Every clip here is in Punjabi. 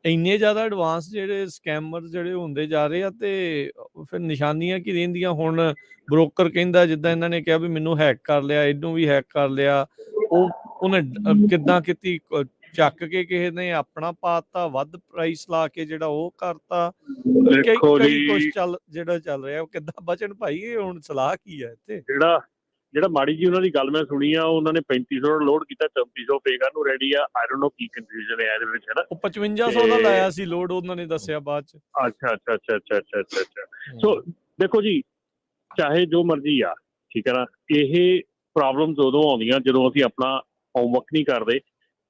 ਇੰਨੇ ਜ਼ਿਆਦਾ ਐਡਵਾਂਸ ਜਿਹੜੇ ਸਕੈਮਰ ਜਿਹੜੇ ਹੁੰਦੇ ਜਾ ਰਹੇ ਆ, ਤੇ ਫਿਰ ਨਿਸ਼ਾਨੀਆਂ ਕੀ ਰਹਿੰਦੀਆਂ? ਹੁਣ ਬ੍ਰੋਕਰ ਕਹਿੰਦਾ, ਜਿੱਦਾਂ ਇਹਨਾਂ ਨੇ ਕਿਹਾ ਵੀ ਮੈਨੂੰ ਹੈਕ ਕਰ ਲਿਆ, ਇਹਨੂੰ ਵੀ ਹੈਕ ਕਰ ਲਿਆ, ਉਹਨੇ ਕਿੱਦਾਂ ਕੀਤੀ, ਚੱਕ ਕੇ ਕਿਸੇ ਨੇ ਆਪਣਾ ਪਾਤਾ, ਵੱਧ ਪ੍ਰਾਈਸ ਲਾ ਕੇ ਜਿਹੜਾ ਉਹ ਕਰਤਾ। ਦੇਖੋ ਕਈ ਜੀ, ਕੁਛ ਜਿਹੜਾ ਚੱਲ ਰਿਹਾ, ਉਹ ਕਿੱਦਾਂ ਬਚਣ ਭਾਈ? ਇਹ ਹੁਣ ਸਲਾਹ ਕੀ ਹੈ ਇੱਥੇ? ਜਿਹੜਾ ਮਾੜੀ ਜੀ ਉਹਨਾਂ ਦੀ ਗੱਲ ਮੈਂ ਸੁਣੀ ਆ, ਉਹਨਾਂ ਨੇ 3500 ਲੋਡ ਕੀਤਾ, 3400 ਪੇ ਕਰਨ ਨੂੰ ਰੈਡੀ ਆ। I don't know Ki confusion ਹੈ ਇਹਦੇ ਵਿੱਚ, ਹੈ ਨਾ। ਉਹ 5500 ਦਾ ਲਾਇਆ ਸੀ ਲੋਡ, ਉਹਨਾਂ ਨੇ ਦੱਸਿਆ ਬਾਅਦ ਚ। ਅੱਛਾ। ਸੋ ਦੇਖੋ ਜੀ, ਚਾਹੇ ਜੋ ਮਰਜ਼ੀ ਆ, ਠੀਕ ਹੈ ਨਾ, ਇਹ ਪ੍ਰੋਬਲਮਸ ਉਦੋਂ ਆਉਂਦੀਆਂ ਜਦੋਂ ਅਸੀਂ ਆਪਣਾ ਹੋਮਵਰਕ ਨਹੀਂ ਕਰਦੇ,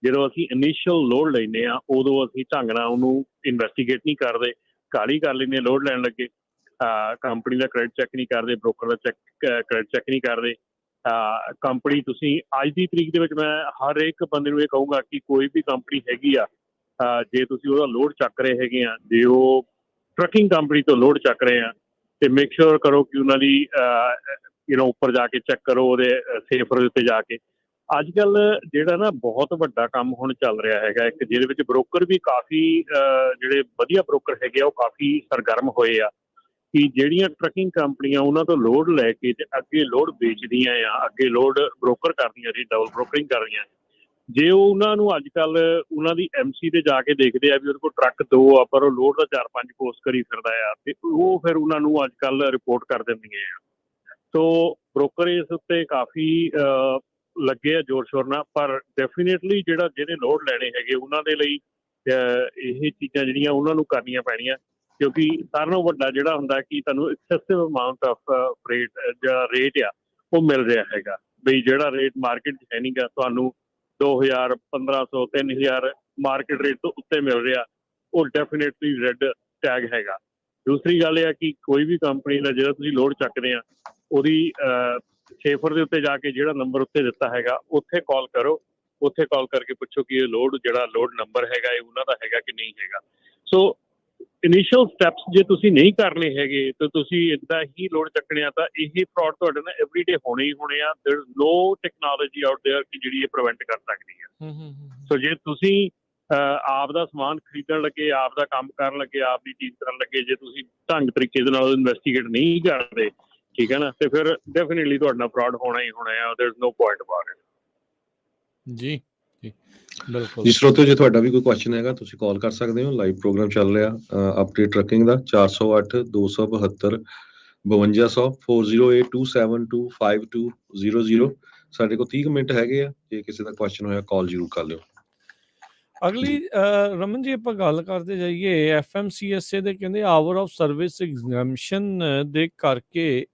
ਜਦੋਂ ਅਸੀਂ ਇਨੀਸ਼ੀਅਲ ਲੋਡ ਲੈਂਦੇ ਆ, ਉਦੋਂ ਅਸੀਂ ਢੰਗ ਨਾਲ ਉਹਨੂੰ ਇਨਵੈਸਟੀਗੇਟ ਨਹੀਂ ਕਰਦੇ, ਕਾਹਲੀ ਕਰ ਲੈਂਦੇ ਲੋਡ ਲੈਣ ਲੱਗੇ, ਕੰਪਨੀ ਦਾ ਕ੍ਰੈਡਿਟ ਚੈੱਕ ਨਹੀਂ ਕਰਦੇ, ਬ੍ਰੋਕਰ ਦਾ ਕ੍ਰੈਡਿਟ ਚੈੱਕ ਨਹੀਂ ਕਰਦੇ। ਕੰਪਨੀ, ਤੁਸੀਂ ਅੱਜ ਦੀ ਤਰੀਕ ਦੇ ਵਿੱਚ ਮੈਂ ਹਰ ਇੱਕ ਬੰਦੇ ਨੂੰ ਇਹ ਕਹੂੰਗਾ ਕਿ ਕੋਈ ਵੀ ਕੰਪਨੀ ਹੈਗੀ ਆ, ਜੇ ਤੁਸੀਂ ਉਹਦਾ ਲੋਡ ਚੱਕ ਰਹੇ ਹੈਗੇ ਆ, ਜੇ ਉਹ ਟਰੱਕਿੰਗ ਕੰਪਨੀ ਤੋਂ ਲੋਡ ਚੱਕ ਰਹੇ ਆ, ਤੇ ਮੇਕ ਸ਼ੋਰ ਕਰੋ ਕਿ ਉਹਨਾਂ ਦੀ ਉੱਪਰ ਜਾ ਕੇ ਚੈੱਕ ਕਰੋ, ਉਹਦੇ ਸੇਫਰ ਦੇ ਉੱਤੇ ਜਾ ਕੇ। ਅੱਜ ਕੱਲ ਜਿਹੜਾ ਨਾ ਬਹੁਤ ਵੱਡਾ ਕੰਮ ਹੁਣ ਚੱਲ ਰਿਹਾ ਹੈਗਾ ਇੱਕ, ਜਿਹਦੇ ਵਿੱਚ ਬ੍ਰੋਕਰ ਵੀ ਕਾਫੀ ਜਿਹੜੇ ਵਧੀਆ ਬ੍ਰੋਕਰ ਹੈਗੇ ਆ, ਉਹ ਕਾਫੀ ਸਰਗਰਮ ਹੋਏ ਆ ਕਿ ਜਿਹੜੀਆਂ ਟਰੱਕਿੰਗ ਕੰਪਨੀਆਂ ਉਹਨਾਂ ਤੋਂ ਲੋਡ ਲੈ ਕੇ ਤੇ ਅੱਗੇ ਲੋਡ ਵੇਚਦੀਆਂ ਆ, ਅੱਗੇ ਲੋਡ ਬ੍ਰੋਕਰ ਕਰਦੀਆਂ ਜੀ, ਡਬਲ ਬ੍ਰੋਕਰਿੰਗ ਕਰ ਰਹੀਆਂ। ਜੇ ਉਹ ਉਹਨਾਂ ਨੂੰ ਅੱਜ ਕੱਲ ਉਹਨਾਂ ਦੀ MC ਤੇ ਜਾ ਕੇ ਦੇਖਦੇ ਆ ਵੀ ਉਹਦੇ ਕੋਲ ਟਰੱਕ 2 ਆ, ਪਰ ਉਹ ਲੋਡ ਦਾ 4-5 ਪੋਸਟ ਕਰੀ ਫਿਰਦਾ ਆ, ਤੇ ਉਹ ਫਿਰ ਉਹਨਾਂ ਨੂੰ ਅੱਜ ਕੱਲ ਰਿਪੋਰਟ ਕਰ ਦਿੰਦੀਆਂ ਆ। ਸੋ ਬ੍ਰੋਕਰ ਇਸ ਉੱਤੇ ਕਾਫੀ ਲੱਗੇ ਆ ਜ਼ੋਰ ਸ਼ੋਰ ਨਾਲ, ਪਰ ਡੈਫੀਨੇਟਲੀ ਜਿਹਨੇ ਲੋਡ ਲੈਣੇ ਹੈਗੇ ਉਹਨਾਂ ਦੇ ਲਈ ਇਹ ਚੀਜ਼ਾਂ ਜਿਹੜੀਆਂ ਉਹਨਾਂ ਨੂੰ ਕਰਨੀਆਂ ਪੈਣੀਆਂ, ਕਿਉਂਕਿ ਸਾਰਿਆਂ ਨਾਲੋਂ ਵੱਡਾ ਜਿਹੜਾ ਹੁੰਦਾ ਕਿ ਤੁਹਾਨੂੰ ਐਕਸੈਸਿਵ ਅਮਾਊਂਟ ਆਫ ਜਿਹੜਾ ਰੇਟ ਆ ਉਹ ਮਿਲ ਰਿਹਾ ਹੈਗਾ। ਬਈ ਜਿਹੜਾ ਰੇਟ ਮਾਰਕੀਟ 'ਚ ਹੈ ਨਹੀਂ ਗਾ, ਤੁਹਾਨੂੰ 2000, 1500, 3000 ਮਾਰਕੀਟ ਰੇਟ ਤੋਂ ਉੱਤੇ ਮਿਲ ਰਿਹਾ, ਉਹ ਡੈਫੀਨੇਟਲੀ ਰੈੱਡ ਟੈਗ ਹੈਗਾ। ਦੂਸਰੀ ਗੱਲ ਇਹ ਆ ਕਿ ਕੋਈ ਵੀ ਕੰਪਨੀ ਦਾ ਜਿਹੜਾ ਤੁਸੀਂ ਲੋਡ ਚੱਕਦੇ ਆ, ਉਹਦੀ ਸੇਫਰ ਦੇ ਉੱਤੇ ਜਾ ਕੇ ਜਿਹੜਾ ਨੰਬਰ ਉੱਤੇ ਦਿੱਤਾ ਹੈਗਾ, ਉੱਥੇ ਕਾਲ ਕਰੋ, ਉੱਥੇ ਕਾਲ ਕਰਕੇ ਪੁੱਛੋ ਕਿ ਇਹ ਲੋਡ ਨੰਬਰ ਹੈਗਾ, ਇਹ ਉਹਨਾਂ ਦਾ ਹੈਗਾ ਕਿ ਨਹੀਂ ਹੈਗਾ। ਸੋ ਇਨੀਸ਼ੀਅਲ ਸਟੈਪਸ ਜੇ ਤੁਸੀਂ ਨਹੀਂ ਕਰਨੇ ਹੈਗੇ ਤਾਂ ਤੁਸੀਂ ਇੱਦਾਂ ਹੀ ਲੋਡ ਚੱਕਣੇ ਆ, ਤਾਂ ਇਹ ਫਰਾਡ ਤੁਹਾਡੇ ਨਾਲ ਐਵਰੀਡੇ ਹੋਣੇ ਹੀ ਹੋਣੇ ਆ। There is no technology out there ਕਿ ਜਿਹੜੀ ਇਹ ਪ੍ਰੀਵੈਂਟ ਕਰ ਸਕਦੀ ਹੈ। ਸੋ ਜੇ ਤੁਸੀਂ ਆਪ ਦਾ ਸਮਾਨ ਖਰੀਦਣ ਲੱਗੇ, ਆਪ ਦਾ ਕੰਮ ਕਰਨ ਲੱਗੇ, ਆਪ ਦੀ ਚੀਜ਼ ਕਰਨ ਲੱਗੇ, ਜੇ ਤੁਸੀਂ ਢੰਗ ਤਰੀਕੇ ਦੇ ਨਾਲ ਇਨਵੈਸਟੀਗੇਟ ਨਹੀਂ ਕਰਦੇ, ਠੀਕ ਹੈ ਨਾ, ਤੇ ਫਿਰ ਡੈਫੀਨੇਟਲੀ ਤੁਹਾਡੇ ਨਾਲ ਫਰਾਡ ਹੋਣਾ ਹੀ ਹੋਣਾ ਆ। There is no point about it. ਜੀ ਬਿਲਕੁਲ ਜੀ ਸਰੋਤਿਓ, ਜੇ ਤੁਹਾਡਾ ਵੀ ਕੋਈ ਕੁਐਸਚਨ ਹੈਗਾ ਤੁਸੀਂ ਕਾਲ ਕਰ ਸਕਦੇ ਹੋ। ਲਾਈਵ ਪ੍ਰੋਗਰਾਮ ਚੱਲ ਰਿਹਾ ਅਪਡੇਟ ਟਰੱਕਿੰਗ ਦਾ 408 272 5200 4082725200। ਸਾਡੇ ਕੋਲ 30 ਮਿੰਟ ਹੈਗੇ ਆ, ਜੇ ਕਿਸੇ ਦਾ ਕੁਐਸਚਨ ਹੋਇਆ ਕਾਲ ਜ਼ਰੂਰ ਕਰ ਲਿਓ। ਅਗਲੀ ਰਮਨ ਜੀ, ਆਪਾਂ ਗੱਲ ਕਰਦੇ ਜਾਈਏ FMCSA ਦੇ, ਕਹਿੰਦੇ ਆਵਰ ਆਫ ਸਰਵਿਸ ਐਗਜ਼ੈਂਪਸ਼ਨ ਦੇ ਕਰਕੇ